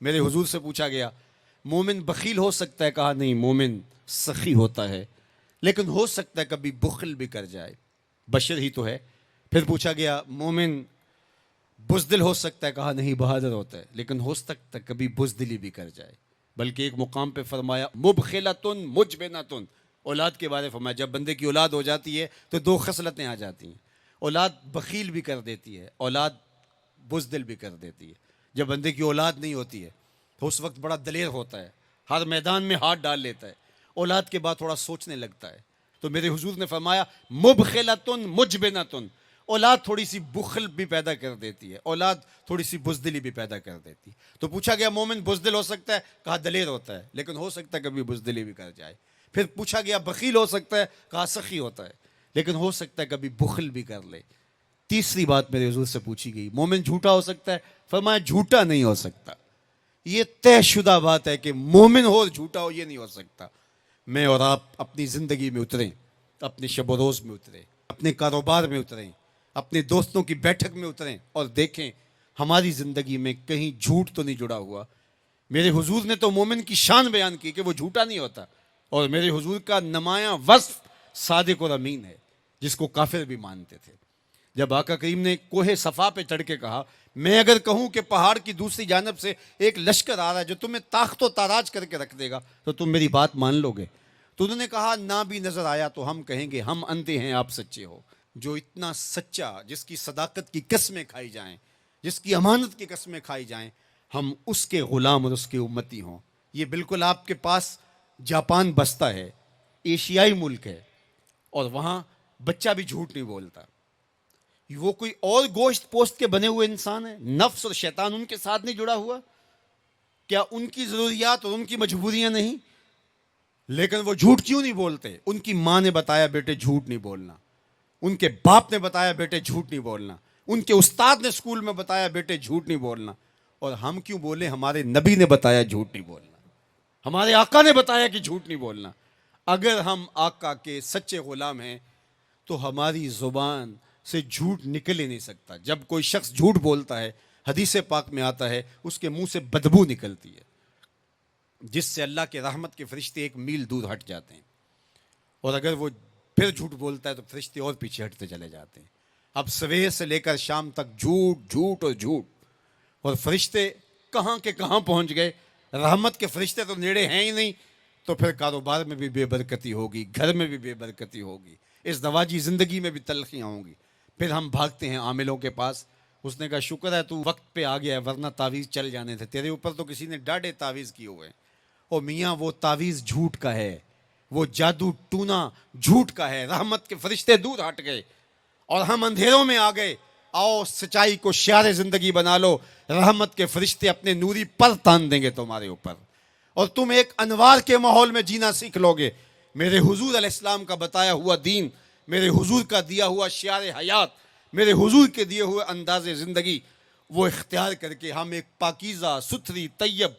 میرے حضور سے پوچھا گیا مومن بخیل ہو سکتا ہے؟ کہا نہیں، مومن سخی ہوتا ہے، لیکن ہو سکتا ہے کبھی بخل بھی کر جائے، بشر ہی تو ہے۔ پھر پوچھا گیا مومن بزدل ہو سکتا ہے؟ کہا نہیں، بہادر ہوتا ہے، لیکن ہو سکتا ہے کبھی بزدلی بھی کر جائے۔ بلکہ ایک مقام پہ فرمایا مبخلتن مجبنتن، اولاد کے بارے فرمایا جب بندے کی اولاد ہو جاتی ہے تو دو خصلتیں آ جاتی ہیں، اولاد بخیل بھی کر دیتی ہے، اولاد بزدل بھی کر دیتی ہے۔ جب بندے کی اولاد نہیں ہوتی ہے تو اس وقت بڑا دلیر ہوتا ہے، ہر میدان میں ہاتھ ڈال لیتا ہے، اولاد کے بعد تھوڑا سوچنے لگتا ہے۔ تو میرے حضور نے فرمایا مبخلتن مجبنتن، اولاد تھوڑی سی بخل بھی پیدا کر دیتی ہے، اولاد تھوڑی سی بزدلی بھی پیدا کر دیتی ہے۔ تو پوچھا گیا مومن بزدل ہو سکتا ہے؟ کہا دلیر ہوتا ہے، لیکن ہو سکتا ہے کبھی بزدلی بھی کر جائے۔ پھر پوچھا گیا بخیل ہو سکتا ہے؟ کہا سخی ہوتا ہے، لیکن ہو سکتا ہے کبھی بخل بھی کر لے۔ تیسری بات میرے حضور سے پوچھی گئی مومن جھوٹا ہو سکتا ہے؟ فرمایا جھوٹا نہیں ہو سکتا، یہ طے شدہ بات ہے کہ مومن ہو اور جھوٹا ہو، یہ نہیں ہو سکتا۔ میں اور آپ اپنی زندگی میں اتریں، اپنے شب و روز میں اتریں، اپنے کاروبار میں اتریں، اپنے دوستوں کی بیٹھک میں اتریں اور دیکھیں ہماری زندگی میں کہیں جھوٹ تو نہیں جڑا ہوا۔ میرے حضور نے تو مومن کی شان بیان کی کہ وہ جھوٹا نہیں ہوتا، اور میرے حضور کا نمایاں وصف صادق اور امین ہے، جس کو کافر بھی مانتے تھے۔ جب آقا کریم نے کوہ صفا پہ چڑھ کے کہا میں اگر کہوں کہ پہاڑ کی دوسری جانب سے ایک لشکر آ رہا ہے جو تمہیں تاخت و تاراج کر کے رکھ دے گا تو تم میری بات مان لو گے؟ تو انہوں نے کہا نہ بھی نظر آیا تو ہم کہیں گے ہم اندھے ہیں، آپ سچے ہو۔ جو اتنا سچا، جس کی صداقت کی قسمیں کھائی جائیں، جس کی امانت کی قسمیں کھائی جائیں، ہم اس کے غلام اور اس کی امتی ہوں۔ یہ بالکل آپ کے پاس جاپان بستا ہے، ایشیائی ملک ہے، اور وہاں بچہ بھی جھوٹ نہیں بولتا۔ وہ کوئی اور گوشت پوست کے بنے ہوئے انسان ہیں، نفس اور شیطان ان کے ساتھ نہیں جڑا ہوا؟ کیا ان کی ضروریات اور ان کی مجبوریاں نہیں؟ لیکن وہ جھوٹ کیوں نہیں بولتے؟ ان کی ماں نے بتایا بیٹے جھوٹ نہیں بولنا، ان کے باپ نے بتایا بیٹے جھوٹ نہیں بولنا، ان کے استاد نے اسکول میں بتایا بیٹے جھوٹ نہیں بولنا۔ اور ہم کیوں بولے؟ ہمارے نبی نے بتایا جھوٹ نہیں بولنا، ہمارے آقا نے بتایا کہ جھوٹ نہیں بولنا۔ اگر ہم آقا کے سچے غلام ہیں تو ہماری زبان سے جھوٹ نکل ہی نہیں سکتا۔ جب کوئی شخص جھوٹ بولتا ہے، حدیث پاک میں آتا ہے اس کے منہ سے بدبو نکلتی ہے، جس سے اللہ کے رحمت کے فرشتے ایک میل دور ہٹ جاتے ہیں، اور اگر وہ پھر جھوٹ بولتا ہے تو فرشتے اور پیچھے ہٹتے چلے جاتے ہیں۔ اب سویر سے لے کر شام تک جھوٹ جھوٹ اور جھوٹ، اور فرشتے کہاں کے کہاں پہنچ گئے۔ رحمت کے فرشتے تو نیڑے ہیں ہی نہیں، تو پھر کاروبار میں بھی بے برکتی ہوگی، گھر میں بھی بے برکتی ہوگی، اس دواجی زندگی میں بھی تلخیاں ہوں گی۔ پھر ہم بھاگتے ہیں عاملوں کے پاس، اس نے کہا شکر ہے تو وقت پہ آ گیا ہے، ورنہ تعویذ چل جانے تھے، تیرے اوپر تو کسی نے ڈاڑے تعویذ کیے ہوئے ہیں۔ او میاں وہ تعویذ جھوٹ کا ہے، وہ جادو ٹونا جھوٹ کا ہے، رحمت کے فرشتے دور ہٹ گئے اور ہم اندھیروں میں آ گئے۔ آؤ سچائی کو شعار زندگی بنا لو، رحمت کے فرشتے اپنے نوری پر تان دیں گے تمہارے اوپر، اور تم ایک انوار کے ماحول میں جینا سیکھ لو گے۔ میرے حضور علیہ السلام کا بتایا ہوا دین، میرے حضور کا دیا ہوا شعار حیات، میرے حضور کے دیے ہوئے انداز زندگی، وہ اختیار کر کے ہم ایک پاکیزہ ستھری طیب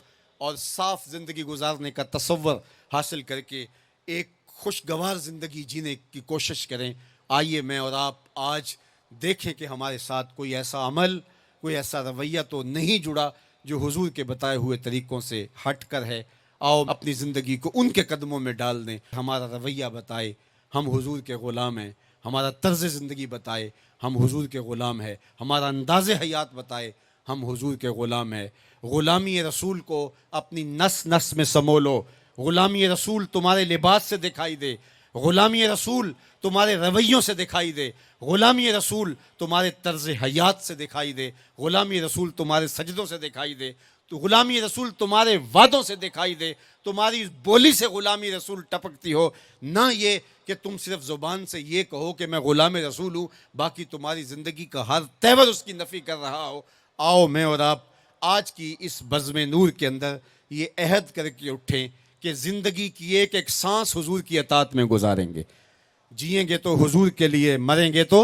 اور صاف زندگی گزارنے کا تصور حاصل کر کے ایک خوشگوار زندگی جینے کی کوشش کریں۔ آئیے میں اور آپ آج دیکھیں کہ ہمارے ساتھ کوئی ایسا عمل، کوئی ایسا رویہ تو نہیں جڑا جو حضور کے بتائے ہوئے طریقوں سے ہٹ کر ہے۔ آؤ اپنی زندگی کو ان کے قدموں میں ڈال دیں، ہمارا رویہ بتائے ہم حضور کے غلام ہیں، ہمارا طرز زندگی بتائے ہم حضور کے غلام ہیں، ہمارا انداز حیات بتائے ہم حضور کے غلام ہیں۔ غلامی رسول کو اپنی نس نس میں سمو لو، غلامی رسول تمہارے لباس سے دکھائی دے، غلامی رسول تمہارے رویوں سے دکھائی دے، غلامی رسول تمہارے طرز حیات سے دکھائی دے، غلامی رسول تمہارے سجدوں سے دکھائی دے، تو غلامی رسول تمہارے وعدوں سے دکھائی دے، تمہاری بولی سے غلامی رسول ٹپکتی ہو، نہ یہ کہ تم صرف زبان سے یہ کہو کہ میں غلام رسول ہوں، باقی تمہاری زندگی کا ہر تیور اس کی نفی کر رہا ہو۔ آؤ میں اور آپ آج کی اس بزم نور کے اندر یہ عہد کر کے اٹھیں کہ زندگی کی ایک ایک سانس حضور کی اطاعت میں گزاریں گے، جئیں گے تو حضور کے لیے، مریں گے تو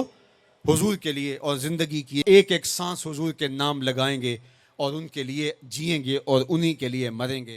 حضور کے لیے، اور زندگی کی ایک ایک سانس حضور کے نام لگائیں گے اور ان کے لیے جئیں گے اور انہی کے لیے مریں گے۔